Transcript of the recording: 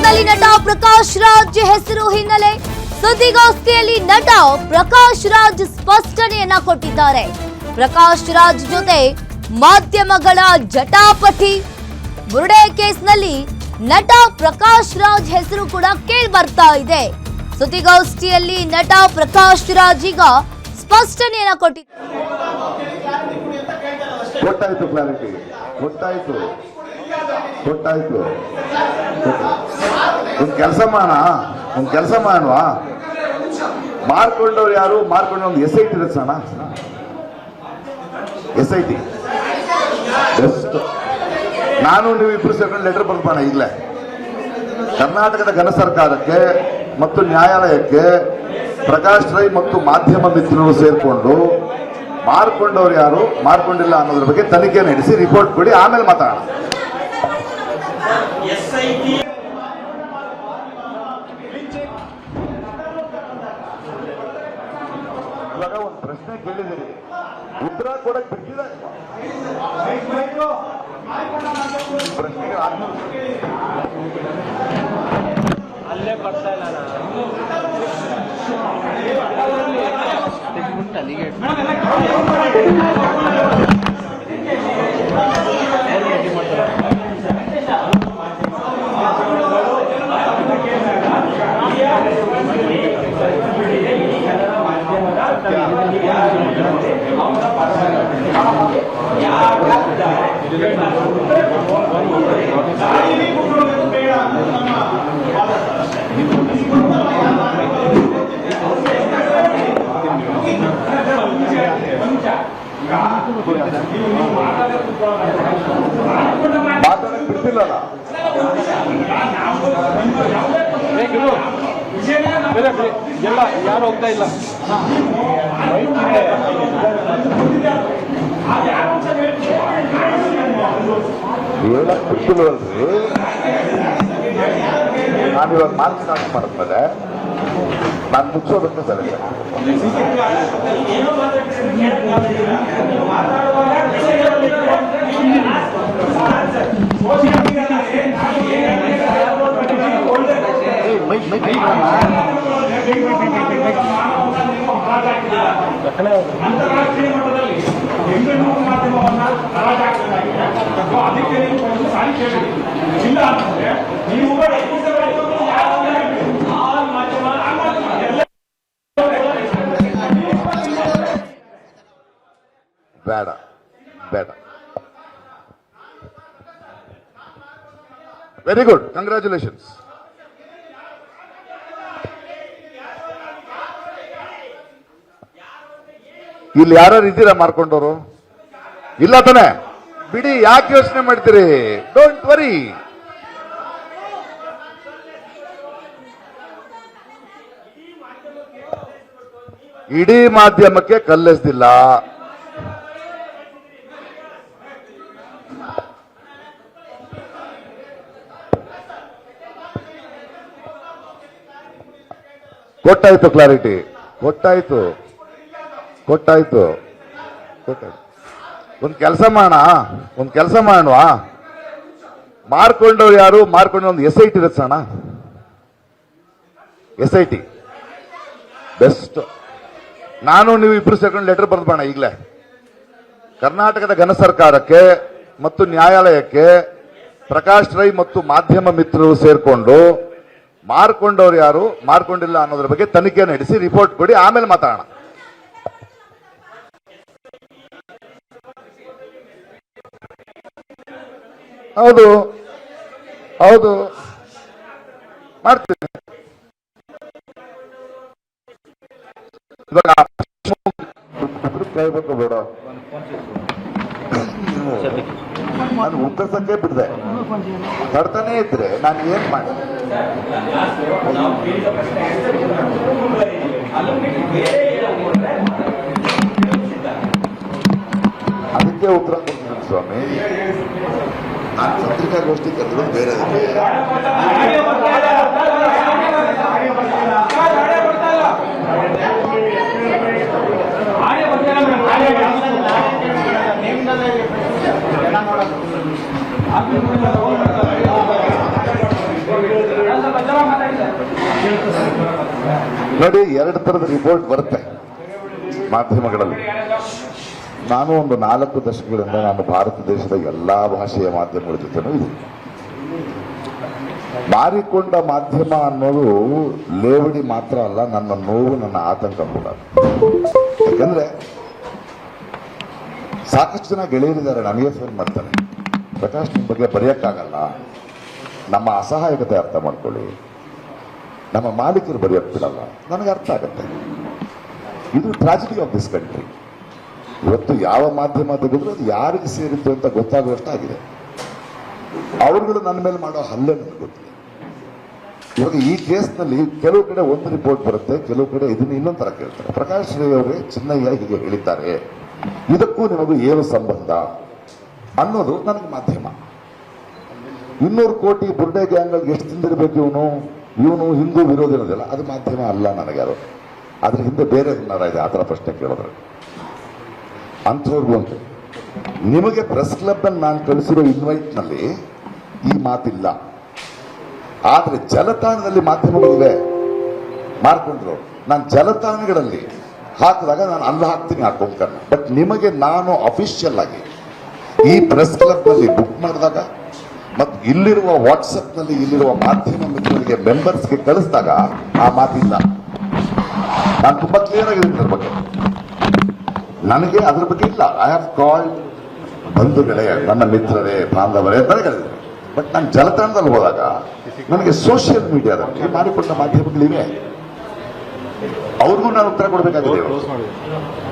ನಲ್ಲಿ ನಟ ಪ್ರಕಾಶ್ ರಾಜ್ ಹೆಸರು ಹಿನ್ನೆಲೆ ಸುದ್ದಿಗೋಷ್ಠಿಯಲ್ಲಿ ನಟ ಪ್ರಕಾಶ್ ರಾಜ್ ಸ್ಪಷ್ಟನೆಯನ್ನ ಕೊಟ್ಟಿದ್ದಾರೆ. ಪ್ರಕಾಶ್ ರಾಜ್ ಜೊತೆ ಮಾಧ್ಯಮಗಳ ಜಟಾಪಟಿ. ಬುರುಡೆ ಕೇಸ್ನಲ್ಲಿ ನಟ ಪ್ರಕಾಶ್ ರಾಜ್ ಹೆಸರು ಕೂಡ ಕೇಳಿ ಬರ್ತಾ ಇದೆ. ಸುದ್ದಿಗೋಷ್ಠಿಯಲ್ಲಿ ನಟ ಪ್ರಕಾಶ್ ರಾಜ್ ಈಗ ಸ್ಪಷ್ಟನೆಯನ್ನ ಕೊಟ್ಟಿದ್ದಾರೆ. ಒಂದು ಕೆಲಸ ಮಾಡುವ ಮಾರ್ಕೊಂಡವ್ರು ಯಾರು ಮಾರ್ಕೊಂಡ ಒಂದು SIT ರಚನ SIT ಬೆಸ್ಟ್. ನಾನು ನೀವು ಇಬ್ರು ಸೇರ್ಕೊಂಡು ಲೆಟರ್ ಬರ್ಬೋಣ ಈಗಲೇ ಕರ್ನಾಟಕದ ಘನ ಸರ್ಕಾರಕ್ಕೆ ಮತ್ತು ನ್ಯಾಯಾಲಯಕ್ಕೆ ಪ್ರಕಾಶ್ ರೈ ಮತ್ತು ಮಾಧ್ಯಮ ಮಿತ್ರರು ಸೇರ್ಕೊಂಡು ಮಾರ್ಕೊಂಡವ್ರು ಯಾರು ಮಾರ್ಕೊಂಡಿಲ್ಲ ಅನ್ನೋದ್ರ ಬಗ್ಗೆ ತನಿಖೆ ನಡೆಸಿ ರಿಪೋರ್ಟ್ ಕೊಡಿ, ಆಮೇಲೆ ಮಾತಾಡೋಣ. ಇವಾಗ ಒಂದು ಪ್ರಶ್ನೆ ಕೇಳಿದ್ದೀರಿ, ಉತ್ತರ ಕೊಡಕ್ ಬಿಟ್ಟಿಲ್ಲ. ಪ್ರಶ್ನೆಗೆ ಅಲ್ಲೇ ಬರ್ತಾ ಇಲ್ಲ ಮಾತಾಡಕ್ ಬಿಡ್ತಿಲ್ಲಲ್ಲ. ಎಲ್ಲ ಯಾರು ಹೋಗ್ತಾ ಇಲ್ಲ. ಹೇಳಕ್ ಬಿಟ್ಟಿಲ್ವಲ್ರಿ. ನಾನಿವಾಗ ಮಾತು ಸ್ಟಾರ್ಟ್ ಮಾಡಿದ್ಮೇಲೆ ನಾನು ಮುಚ್ಚೋದಕ್ಕೆ ಸರಿ. ಬೇಡ ಬೇಡ. Very good, congratulations. ಇಲ್ಲಿ ಯಾರು ಇದ್ದೀರಾ ಮಾರ್ಕೊಂಡವರು? ಇಲ್ಲ ತಾನೆ? ಬಿಡಿ, ಯಾಕೆ ಯೋಚನೆ ಮಾಡ್ತೀರಿ? Don't worry. ಇಡೀ ಮಾಧ್ಯಮಕ್ಕೆ ಕಲ್ಲೆಸ್ದಿಲ್ಲ. ಕೊಟ್ಟಾಯ್ತು, ಕ್ಲಾರಿಟಿ ಕೊಟ್ಟಾಯ್ತು. ಒಂದು ಕೆಲಸ ಮಾಡೋಣ, ಮಾರ್ಕೊಂಡವ್ರು ಯಾರು ಮಾರ್ಕೊಂಡ ಒಂದು SIT ರಚನ SIT ಬೆಸ್ಟ್. ನಾನು ನೀವು ಇಬ್ರು ಸೇರ್ಕೊಂಡು ಲೆಟರ್ ಬರ್ಬೋಣ ಈಗಲೇ ಕರ್ನಾಟಕದ ಘನ ಸರ್ಕಾರಕ್ಕೆ ಮತ್ತು ನ್ಯಾಯಾಲಯಕ್ಕೆ ಪ್ರಕಾಶ್ ರೈ ಮತ್ತು ಮಾಧ್ಯಮ ಮಿತ್ರರು ಸೇರ್ಕೊಂಡು ಮಾರ್ಕೊಂಡವ್ರು ಯಾರು ಮಾರ್ಕೊಂಡಿಲ್ಲ ಅನ್ನೋದ್ರ ಬಗ್ಗೆ ತನಿಖೆ ನಡೆಸಿ ರಿಪೋರ್ಟ್ ಕೊಡಿ, ಆಮೇಲೆ ಮಾತಾಡೋಣ. ಹೌದು ಮಾಡ್ತೀನಿ. ಇವಾಗ ಕೇಳ್ಬೇಕು ಬೇಡ, ನಾನು ಉತ್ತರಿಸಕ್ಕೆ ಬಿಡ್ದೆ. ತಡ್ತಾನೆ ಇದ್ರೆ ನಾನು ಏನ್ ಮಾಡಿ ಅದಕ್ಕೆ ಉತ್ತರ ಕೊಡ್ತೀನಿ ಸ್ವಾಮಿ. ನಾನು ಪತ್ರಿಕಾಗೋಷ್ಠಿ ಕರೆದ್ರು ಬೇರೆ ನೋಡಿ, ಎರಡು ತರದ ರಿಪೋರ್ಟ್ ಬರುತ್ತೆ ಮಾಧ್ಯಮಗಳಲ್ಲಿ. ನಾನು ಒಂದು 4 ದಶಕಗಳಿಂದ ನಾನು ಭಾರತ ದೇಶದ ಎಲ್ಲಾ ಭಾಷೆಯ ಮಾಧ್ಯಮಗಳ ಜೊತೆನೂ ಇದ್ದೀನಿ. ಮಾರಿಕೊಂಡ ಮಾಧ್ಯಮ ಅನ್ನೋದು ಲೇವಡಿ ಮಾತ್ರ ಅಲ್ಲ, ನನ್ನ ನೋವು, ನನ್ನ ಆತಂಕ ಕೂಡ. ಯಾಕಂದ್ರೆ ಸಾಕಷ್ಟು ಜನ ಗೆಳೆಯರಿದ್ದಾರೆ, ನನಗೆ ಫೋನ್ ಮಾಡ್ತಾರೆ, ಪ್ರಕಾಶ್ ನಿಮ್ಮ ಬಗ್ಗೆ ಬರೆಯಕ್ಕಾಗಲ್ಲ, ನಮ್ಮ ಅಸಹಾಯಕತೆ ಅರ್ಥ ಮಾಡ್ಕೊಳ್ಳಿ, ನಮ್ಮ ಮಾಲೀಕರು ಬರೆಯಕ್ ಬಿಡಲ್ಲ. ನನಗೆ ಅರ್ಥ ಆಗುತ್ತೆ. ಇದು ಟ್ರಾಜಿಡಿ ಆಫ್ ದಿಸ್ ಕಂಟ್ರಿ. ಇವತ್ತು ಯಾವ ಮಾಧ್ಯಮ ತೆಗೆದ್ರು ಅದು ಯಾರಿಗೆ ಸೇರಿತ್ತು ಅಂತ ಗೊತ್ತಾಗುವಷ್ಟಾಗಿದೆ. ಅವರುಗಳು ನನ್ನ ಮೇಲೆ ಮಾಡೋ ಹಲ್ಲೆ ನನಗೆ ಗೊತ್ತಿಲ್ಲ. ಇವಾಗ ಈ ಕೇಸ್ನಲ್ಲಿ ಕೆಲವು ಕಡೆ ಒಂದು ರಿಪೋರ್ಟ್ ಬರುತ್ತೆ, ಕೆಲವು ಕಡೆ ಇದನ್ನ ಇನ್ನೊಂದು ತರ ಕೇಳ್ತಾರೆ. ಪ್ರಕಾಶ್ ರೈ ಅವರೇ ಚಿನ್ನಯ್ಯ ಹೀಗೆ ಹೇಳಿದ್ದಾರೆ, ಇದಕ್ಕೂ ನಿಮಗೂ ಏನು ಸಂಬಂಧ ಅನ್ನೋದು ನನಗೆ ಮಾಧ್ಯಮ. 200 ಕೋಟಿ ಬುರ್ಡೆ ಗ್ಯಾಂಗ್ಗಳಿಗೆ ಎಷ್ಟು ತಿಂದಿರಬೇಕು ಇವನು ಹಿಂದೂ ವಿರೋಧಿ ಇರೋದಿಲ್ಲ, ಅದು ಮಾಧ್ಯಮ ಅಲ್ಲ ನನಗೆ. ಅದು ಅದ್ರ ಹಿಂದೆ ಬೇರೆ ಹುನ್ನಾರ ಇದೆ. ಆ ಥರ ಪ್ರಶ್ನೆ ಕೇಳಿದ್ರೆ ಅಂಥವ್ರಿಗೂ ಅಂತ ನಿಮಗೆ ಪ್ರೆಸ್ ಕ್ಲಬ್ ಅಲ್ಲಿ ನಾನು ಕಳಿಸಿರೋ ಇನ್ವೈಟ್ನಲ್ಲಿ ಈ ಮಾತಿಲ್ಲ. ಆದ್ರೆ ಜಾಲತಾಣದಲ್ಲಿ ಮಾಧ್ಯಮಗಳಿವೆ ಮಾರ್ಕೊಂಡ್ರು. ನಾನು ಜಾಲತಾಣಗಳಲ್ಲಿ ಹಾಕಿದಾಗ ನಾನು ಅಲ್ಲಿ ಹಾಕ್ತೀನಿ ಆ ಕೊಂಕನ್ನ. ಬಟ್ ನಿಮಗೆ ನಾನು ಅಫಿಷಿಯಲ್ ಆಗಿ ಈ ಪ್ರೆಸ್ ಕ್ಲಬ್ ನಲ್ಲಿ ಬುಕ್ ಮಾಡಿದಾಗ ಮತ್ತು ಇಲ್ಲಿರುವ ವಾಟ್ಸಪ್ ನಲ್ಲಿ ಇಲ್ಲಿರುವ ಮಾಧ್ಯಮ ಮಿತ್ರರಿಗೆ ಮೆಂಬರ್ಸ್ಗೆ ಕಳಿಸಿದಾಗ ಆ ಮಾತಿಲ್ಲ. ನಾನು ತುಂಬಾ ಕ್ಲಿಯರ್ ಆಗಿದ್ದೀನಿ ಅದ್ರ ಬಗ್ಗೆ. ನನಗೆ ಅದ್ರ ಬಗ್ಗೆ ಇಲ್ಲ. ಐ ಹ್ಯಾವ್ ಕಾಲ್ಡ್ ಬಂಧುಗಳೇ, ನನ್ನ ಮಿತ್ರರೇ, ಬಾಂಧವರೇ ಅಂತ ಹೇಳಿದ್ರು. ಬಟ್ ನಾನು ಜಾಲತಾಣದಲ್ಲಿ ಹೋದಾಗ ನನಗೆ ಸೋಷಿಯಲ್ ಮೀಡಿಯಾದಲ್ಲಿ ಮಾಡಿಕೊಂಡ ಮಾಧ್ಯಮಗಳಿವೆ, ಅವ್ರಿಗೂ ನಾನು ಉತ್ತರ ಕೊಡಬೇಕಾಗಿದೆ.